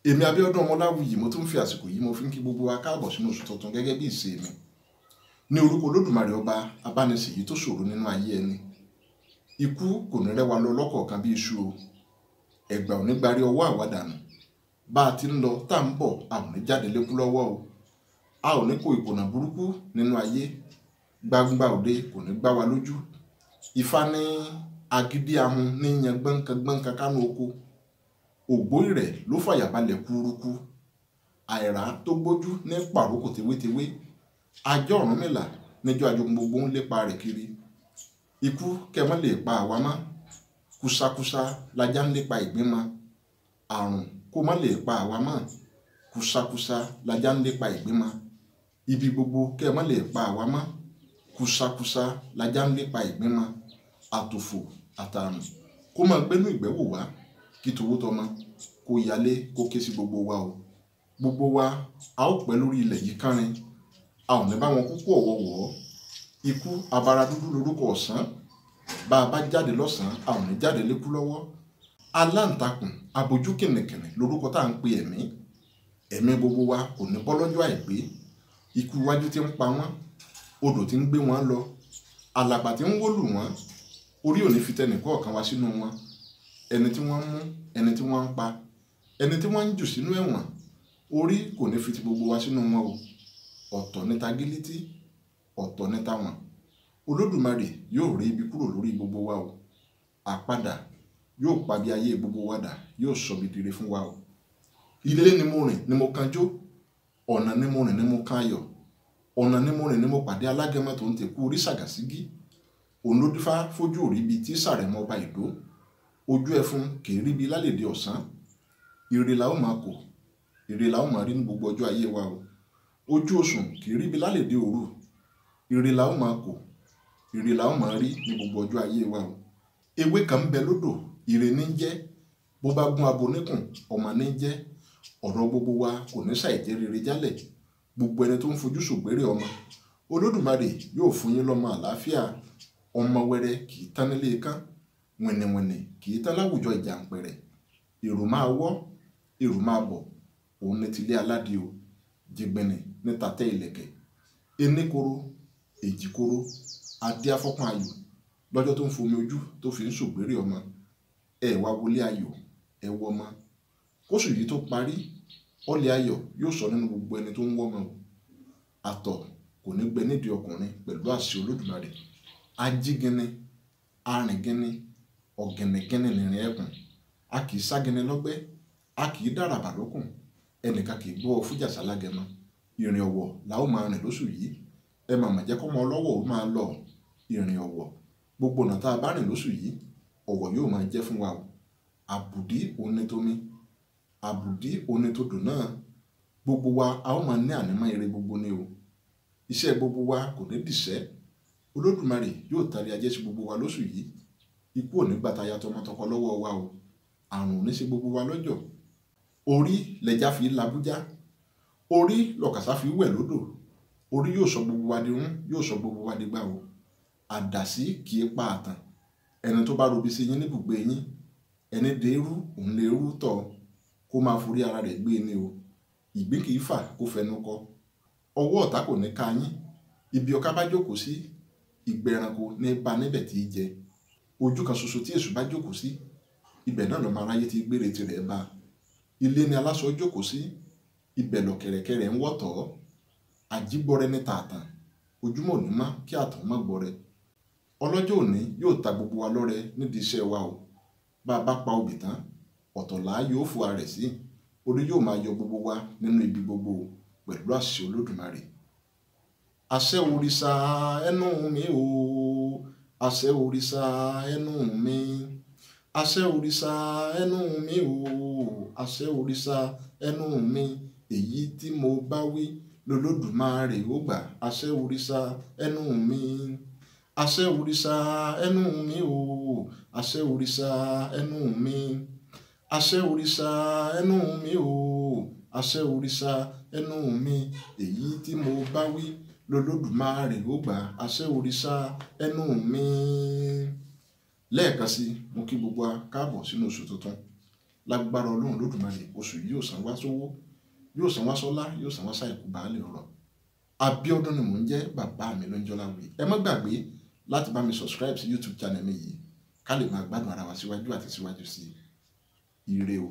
Èmi Abíọ́dún Ọmọláwuyì mo tún fi àsìkò yìí mo fi ń kí gbogbo wa káàbọ̀ sínú oṣù tuntun gẹ́gẹ́ bí ìṣe mi. Ní orúkọ Olódùmarè ọba abánisèyí tó ṣòro nínú ayé ẹni. Ikú kò ní rẹ́ wa lọ lọ́kọ̀ọ̀kan bí iṣu o. Ẹ̀gbà ò ní gbarí ọwọ́ àwàdànù. Bá a ti ń lọ tá à ń bọ̀ a ò ní jáde lékú lọ́wọ́ o. A ò ní kó ìkònà burúkú nínú ayé. Gbangba òde kò ní gbá wa lójú. Ifá ní agídí ahun ní yan gbọ́nkan kánú oko. Ògbó ìrẹ̀ ló fàyàbalẹ̀ kúrúkú. Àìrá tó gbójú ní pàrókò tewétewé. Ajọ́ Ọ̀rúnmìlà níjọ́ ajogun gbogbo ń lépa rẹ̀ kiri. Ikú kẹ́ mọ́ lè pa àwa mọ́. Kúsákúsá lajá ń lépa ìgbín mọ́. Àrùn kó mọ́ lè pa àwa mọ́. Kúsákúsá lajá ń lépa ìgbín mọ́. Ibi gbogbo kẹ́ mọ́ lè pa àwa mọ́. Kúsákúsá lajá ń lépa ìgbín mọ́. Àtòfò àtàrùn kó máa gbénú ìgbẹ́wò wá. Kí towó tọmọ kó yálé kó ké sí gbogbo wa o. Gbogbo wa a ó pẹ́ lórí ilẹ̀ yìí kánrin. A ò ní bá wọn kúkú ọ̀wọ̀wọ̀. Ikú abara dúdú lórúkọ ọ̀sán. Bá a bá jáde lọ́sàn-án a ò ní jáde lékú lọ́wọ́. Aláǹtakùn abojú kìnìkìnì lórúkọ tá à ń pe ẹ̀mí. Ẹ̀mí gbogbo wa kò ní bọ́ lọ́jọ́ àìpé. Ikú iwájú tí ń pa wọ́n. Odò tí ń gbé wọn lọ. Àlàpà tí ń wólù wọ́n. Orí ò ní fi tẹnìkọ̀ọ̀kan wá sínú wọn. Ẹni tí wọ́n mú, ẹni tí wọ́n ń pa, ẹni tí wọ́n ń jù sínú ẹ̀wọ̀n, orí kò ní fi ti gbogbo wa sínú wọn o. Ọ̀tọ̀ ní tagílítí, ọ̀tọ̀ ní tàwọn. Olódùmarè yóò rí ibi kúrò lórí gbogbo wa o. Àpadà yóò pa bí ayé gbogbo wa dà, yóò sọ bí dire fún wa o. Ilé ni mo rìn ni mo kanjó, ọ̀nà ni mo rìn ni mo kan ayọ̀, ọ̀nà ni mo rìn ni mo pàdé alágẹmọ tó ń tẹ̀kú orí Ṣàgàṣígí. Òun ló dífá fojú òrí bíi tí Sàrẹ̀mọ ọba Ìdó. Ojú ẹfun kì í rí bí lálẹ́dẹ̀ ọ̀sán. Ire la ó máa kò, ire la ó máa rí ní gbogbo ọjọ́ ayé wa o. Ojú osùn kì í rí bí lálẹ́dẹ̀ òru. Ire la ó máa kò, ire la ó máa rí ní gbogbo ọjọ́ ayé wa o. Ewé kan ń bẹ lódò, ire ní jẹ́. Bó bá gún abo níkùn, ọmọ ní jẹ́. Ọ̀rọ̀ gbogbo wa kò ní ṣàìjẹ́ rere jálẹ̀. Gbogbo ẹni tó ń fojú ṣògbérè ọmọ, Olódùmarè yóò fún yín lọ́mọ àlàáfíà. Ọmọ wẹrẹ kì í tán nílé kán. Wìnìwìnì kì í tán láwùjọ ìjàǹpẹ̀rẹ̀. Èrò máa wọ́, èrò máa bọ̀. Òun ní tilé aládìí o. Jìgbìnì ní tàtẹ́ ìlẹ̀kẹ̀. Ení koro, èjì koro, adé afọ́pọ́n ayò. Lọ́jọ́ tó ń fomi ojú tó fi ń ṣògbérè ọmọ. Ẹ wá wọlé ayò, ẹ wọ ọmọ. Kóṣù yìí tó parí, ọlẹ̀ ayọ̀ yóò sọ nínú gbogbo ẹni tó ń wọ́ ọmọ o. Àtọ̀ kò ní gbẹ nídìí ọkùnrin pẹ̀lú àṣẹ Olódùmarè. Ajígini, arìngini, ọ̀gẹ̀nẹ̀gẹ̀nẹ̀ nìrìn ẹkùn. A kì í ságini lọ́gbẹ́, a kì í dàràbà lókùn. Ẹnìkan kì í gbọ́ fújà sálágẹmọ. Ìrìn ọ̀wọ̀ la ó máa rìn lóṣù yìí. Ẹ màmá jẹ́ kọ́mọ ọlọ́wọ̀ ó máa lọ ìrìn ọ̀wọ̀. Gbogbo ọ̀nà tá a bá rìn lóṣù yìí, ọ̀wọ̀ yóò máa jẹ́ fún wa o. Àbùdí òní tómi, àbùdí òní todò náà. Gbogbo wa a ó máa ní ànímọ́ ire gbogbo ni o. Iṣẹ́ gbogbo wa kò ní dìṣẹ́. Olódùmarè yóò tari ajé sí gbogbo wa lóṣù yìí. Ikú ò ní gbà taya tọmọtọkọ lọ́wọ́ wa o. Àrùn ò ní ṣe gbogbo wa lọ́jọ́. Orí lẹja fi labújá. Orí lọ̀kàsá fi wẹ̀ lódò. Orí yóò sọ gbogbo wa di rún, yóò sọ gbogbo wa di gbá o. Àdàsí kì í pa àtàn. Ẹni tó bá robi sí yín níbùgbé yín, ẹni dé rú òun lè rú tọ̀ kó máa forí ara rẹ̀ gbé ni o. Ìgbín kì í fà kó fẹnu kọ. Ọwọ́ ọ̀tá kò ní ká yín. Ibi ọká bá jókòó sí, ìgbẹ́ ẹranko ní bá níbẹ̀ tí í jẹ. Ojú kan ṣoṣo tí èṣù bá jókòó sí, ibẹ̀ náà lọ́mọ aráyé ti gbére tirẹ̀ bá. Ilé ni aláṣọ jókòó sí, ibẹ̀ lọ kẹ̀rẹ̀kẹ̀rẹ̀ ń wọ̀tọ̀. Àjígbọrẹ ní tààtàn, ojúmọ́ òní má kí àtàn má gbọrẹ. Ọlọ́jọ́ òní yóò ta gbogbo wa lọ́rẹ nídìí iṣẹ́ wa o. Bá a bá pa obì tán, ọ̀tọ̀lá yóò fò ara rẹ̀ sí. Orí yóò máa yọ gbogbo wa nínú ibi gbogbo pẹ̀lú àṣẹ Olódùmarè. Àṣẹ òrìṣà ẹnu mi o. Àṣẹ òrìṣà ẹnu mi. Àṣẹ òrìṣà ẹnu mi o. Àṣẹ òrìṣà ẹnu mi. Èyí tí mo bá wí lolódùmarè ó gbà. Àṣẹ òrìṣà ẹnu mi. Àṣẹ òrìṣà ẹnu mi o. Àṣẹ òrìṣà ẹnu mi. Àṣẹ òrìṣà ẹnu mi o. Àṣẹ òrìṣà ẹnu mi. Èyí tí mo bá wí lolódùmarè ó gbà. Àṣẹ òrìṣà ẹnu mi. Lẹ́ẹ̀kan sí mo kí gbogbo wa káàbọ̀ sínú oṣù tuntun. lágbára Ọlọ́run Olódùmarè oṣù yìí yóò san wá sówó, yóò san wá sọ́lá, yóò san wá sáìkú baálẹ̀ ọ̀rọ̀. Abíọ́dún ni mò ń jẹ́, bàbá mi ló ń jẹ́ Ọláwuyì. Ẹ má gbàgbé láti bá mi subscribe sí YouTube channel mi yìí ká lè máa gbádùn ara wa síwájú àti síwájú sí i. Ire o.